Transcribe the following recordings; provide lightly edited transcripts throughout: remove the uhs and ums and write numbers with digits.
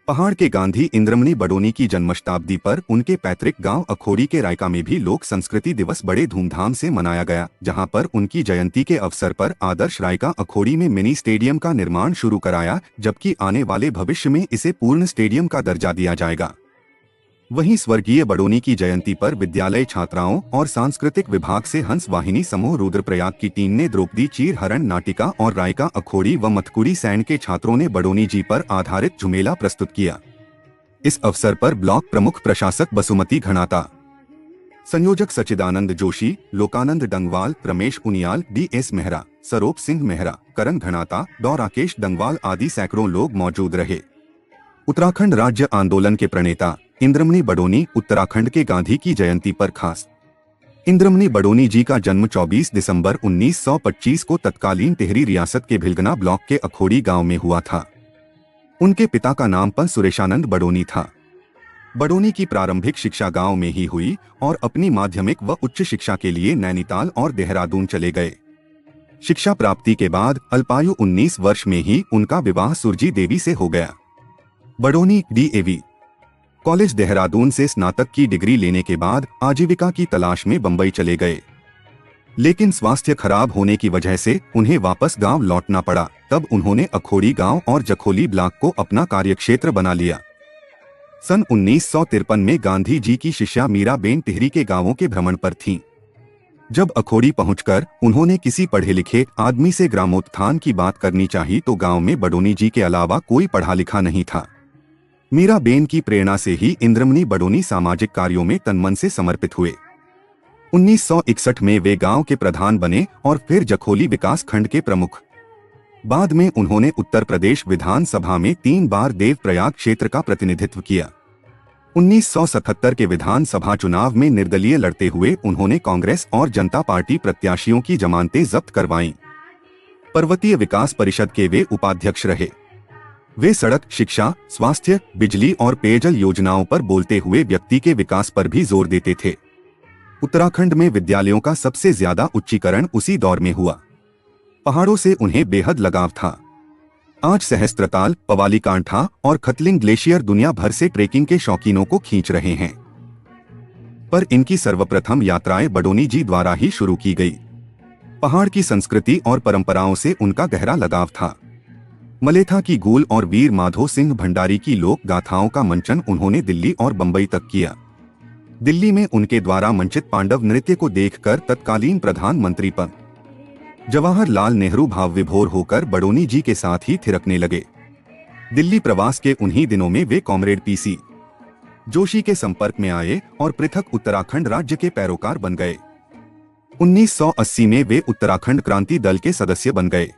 पहाड़ के गांधी इंद्रमणि बडोनी की जन्मशताब्दी पर उनके पैतृक गांव अखोड़ी के रायका में भी लोक संस्कृति दिवस बड़े धूमधाम से मनाया गया, जहां पर उनकी जयंती के अवसर पर आदर्श रायका अखोड़ी में मिनी स्टेडियम का निर्माण शुरू कराया, जबकि आने वाले भविष्य में इसे पूर्ण स्टेडियम का दर्जा दिया जाएगा। वहीं स्वर्गीय बडोनी की जयंती पर विद्यालय छात्राओं और सांस्कृतिक विभाग से हंस वाहिनी समूह रुद्रप्रयाग की टीम ने द्रौपदी चीर हरण नाटिका और रायका अखोड़ी व मथकुड़ी सैंड के छात्रों ने बडोनी जी पर आधारित झुमेला प्रस्तुत किया। इस अवसर पर ब्लॉक प्रमुख प्रशासक बसुमती घणाता, संयोजक सचिदानंद जोशी, लोकानंद डंगवाल, रमेश उनियाल, DS मेहरा, सरोप सिंह मेहरा, करण घणाता, डॉ राकेश डंगवाल आदि सैकड़ों लोग मौजूद रहे। उत्तराखंड राज्य आंदोलन के प्रणेता इंद्रमणि बडोनी उत्तराखंड के गांधी की जयंती पर खास। इंद्रमणि बडोनी जी का जन्म 24 दिसंबर 1925 को तत्कालीन टिहरी रियासत के भिलगना ब्लॉक के अखोड़ी गांव में हुआ था। उनके पिता का नाम पर सुरेशानंद बडोनी था। बडोनी की प्रारंभिक शिक्षा गांव में ही हुई और अपनी माध्यमिक व उच्च शिक्षा के लिए नैनीताल और देहरादून चले गए। शिक्षा प्राप्ति के बाद अल्पायु 19 वर्ष में ही उनका विवाह सुरजी देवी से हो गया। बडोनी DAV कॉलेज देहरादून से स्नातक की डिग्री लेने के बाद आजीविका की तलाश में बंबई चले गए, लेकिन स्वास्थ्य खराब होने की वजह से उन्हें वापस गांव लौटना पड़ा। तब उन्होंने अखोड़ी गांव और जखोली ब्लॉक को अपना कार्यक्षेत्र बना लिया। सन 1953 में गांधी जी की शिष्या मीराबेन टिहरी के गांवों के भ्रमण पर थीं। जब अखोड़ी पहुंचकर उन्होंने किसी पढ़े लिखे आदमी से ग्रामोत्थान की बात करनी चाहिए तो गांव में बडोनी जी के अलावा कोई पढ़ा लिखा नहीं था। मीराबेन की प्रेरणा से ही इंद्रमणि बडोनी सामाजिक कार्यों में तनमन से समर्पित हुए। 1961 में वे गांव के प्रधान बने और फिर जखोली विकास खंड के प्रमुख। बाद में उन्होंने उत्तर प्रदेश विधानसभा में 3 बार देवप्रयाग क्षेत्र का प्रतिनिधित्व किया। 1977 के विधानसभा चुनाव में निर्दलीय लड़ते हुए उन्होंने कांग्रेस और जनता पार्टी प्रत्याशियों की जमानतें जब्त करवाईं। पर्वतीय विकास परिषद के वे उपाध्यक्ष रहे। वे सड़क, शिक्षा, स्वास्थ्य, बिजली और पेयजल योजनाओं पर बोलते हुए व्यक्ति के विकास पर भी जोर देते थे। उत्तराखंड में विद्यालयों का सबसे ज्यादा उच्चीकरण उसी दौर में हुआ। पहाड़ों से उन्हें बेहद लगाव था। आज सहस्त्रताल, पवाली कांठा और खतलिंग ग्लेशियर दुनिया भर से ट्रेकिंग के शौकीनों को खींच रहे हैं, पर इनकी सर्वप्रथम यात्राएं बडोनी जी द्वारा ही शुरू की गई। पहाड़ की संस्कृति और परंपराओं से उनका गहरा लगाव था। मलेथा की गूल और वीर माधो सिंह भंडारी की लोक गाथाओं का मंचन उन्होंने दिल्ली और बंबई तक किया। दिल्ली में उनके द्वारा मंचित पांडव नृत्य को देखकर तत्कालीन प्रधानमंत्री पं. जवाहरलाल नेहरू भाव विभोर होकर बडोनी जी के साथ ही थिरकने लगे। दिल्ली प्रवास के उन्हीं दिनों में वे कॉमरेड PC जोशी के संपर्क में आए और पृथक उत्तराखंड राज्य के पैरोकार बन गए। 1980 में वे उत्तराखंड क्रांति दल के सदस्य बन गए।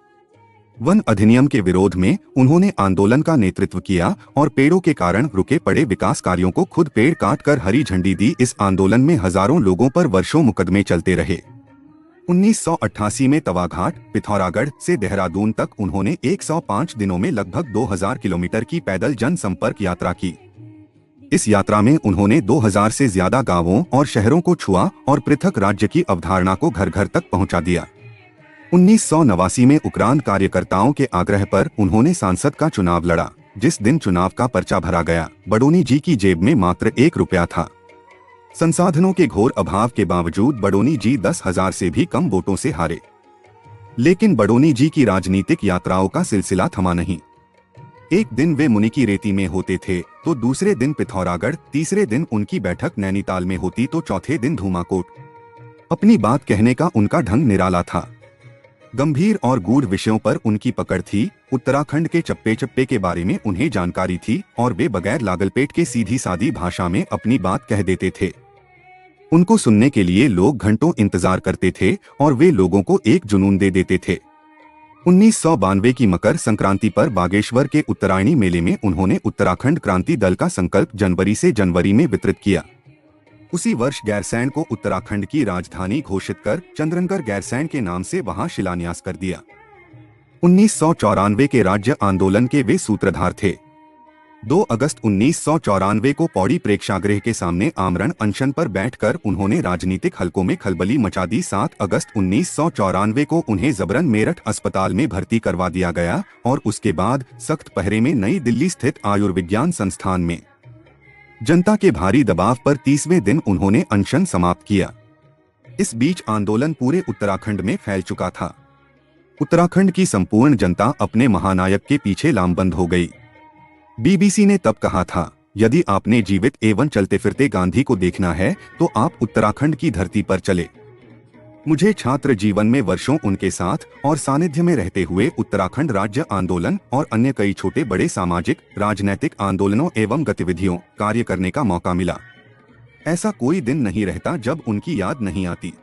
वन अधिनियम के विरोध में उन्होंने आंदोलन का नेतृत्व किया और पेड़ों के कारण रुके पड़े विकास कार्यों को खुद पेड़ काटकर हरी झंडी दी। इस आंदोलन में हजारों लोगों पर वर्षों मुकदमे चलते रहे। 1988 में तवाघाट, पिथौरागढ़ से देहरादून तक उन्होंने 105 दिनों में लगभग 2000 किलोमीटर की पैदल जनसंपर्क यात्रा की। इस यात्रा में उन्होंने 2000 से ज्यादा गांवों और शहरों को छुआ और पृथक राज्य की अवधारणा को घर घर तक पहुंचा दिया। 1989 में उक्रांद कार्यकर्ताओं के आग्रह पर उन्होंने सांसद का चुनाव लड़ा। जिस दिन चुनाव का पर्चा भरा गया, बडोनी जी की जेब में मात्र 1 रुपया था। संसाधनों के घोर अभाव के बावजूद बडोनी जी 10,000 से भी कम वोटों से हारे। लेकिन बडोनी जी की राजनीतिक यात्राओं का सिलसिला थमा नहीं। एक दिन वे मुनि की रेती में होते थे तो दूसरे दिन पिथौरागढ़, तीसरे दिन उनकी बैठक नैनीताल में होती तो चौथे दिन धूमाकोट। अपनी बात कहने का उनका ढंग निराला था। गंभीर और गूढ़ विषयों पर उनकी पकड़ थी। उत्तराखंड के चप्पे चप्पे के बारे में उन्हें जानकारी थी और वे बगैर लागलपेट के सीधी सादी भाषा में अपनी बात कह देते थे। उनको सुनने के लिए लोग घंटों इंतजार करते थे और वे लोगों को एक जुनून दे देते थे। 1992 की मकर संक्रांति पर बागेश्वर के उत्तरायणी मेले में उन्होंने उत्तराखंड क्रांति दल का संकल्प जनवरी से जनवरी में वितरित किया। उसी वर्ष गैरसैंण को उत्तराखंड की राजधानी घोषित कर चंद्रनगढ़ गैरसैंण के नाम से वहां शिलान्यास कर दिया। 1994 के राज्य आंदोलन के वे सूत्रधार थे। 2 अगस्त 1994 को पौड़ी प्रेक्षागृह के सामने आमरण अनशन पर बैठकर उन्होंने राजनीतिक हलकों में खलबली मचा दी। 7 अगस्त 1994 को उन्हें जबरन मेरठ अस्पताल में भर्ती करवा दिया गया और उसके बाद सख्त पहरे में नई दिल्ली स्थित आयुर्विज्ञान संस्थान में जनता के भारी दबाव पर 30वें दिन उन्होंने अनशन समाप्त किया। इस बीच आंदोलन पूरे उत्तराखंड में फैल चुका था। उत्तराखंड की संपूर्ण जनता अपने महानायक के पीछे लामबंद हो गई। बीबीसी ने तब कहा था, यदि आपने जीवित एवं चलते फिरते गांधी को देखना है तो आप उत्तराखंड की धरती पर चले। मुझे छात्र जीवन में वर्षों उनके साथ और सानिध्य में रहते हुए उत्तराखंड राज्य आंदोलन और अन्य कई छोटे बड़े सामाजिक राजनैतिक आंदोलनों एवं गतिविधियों कार्य करने का मौका मिला। ऐसा कोई दिन नहीं रहता जब उनकी याद नहीं आती।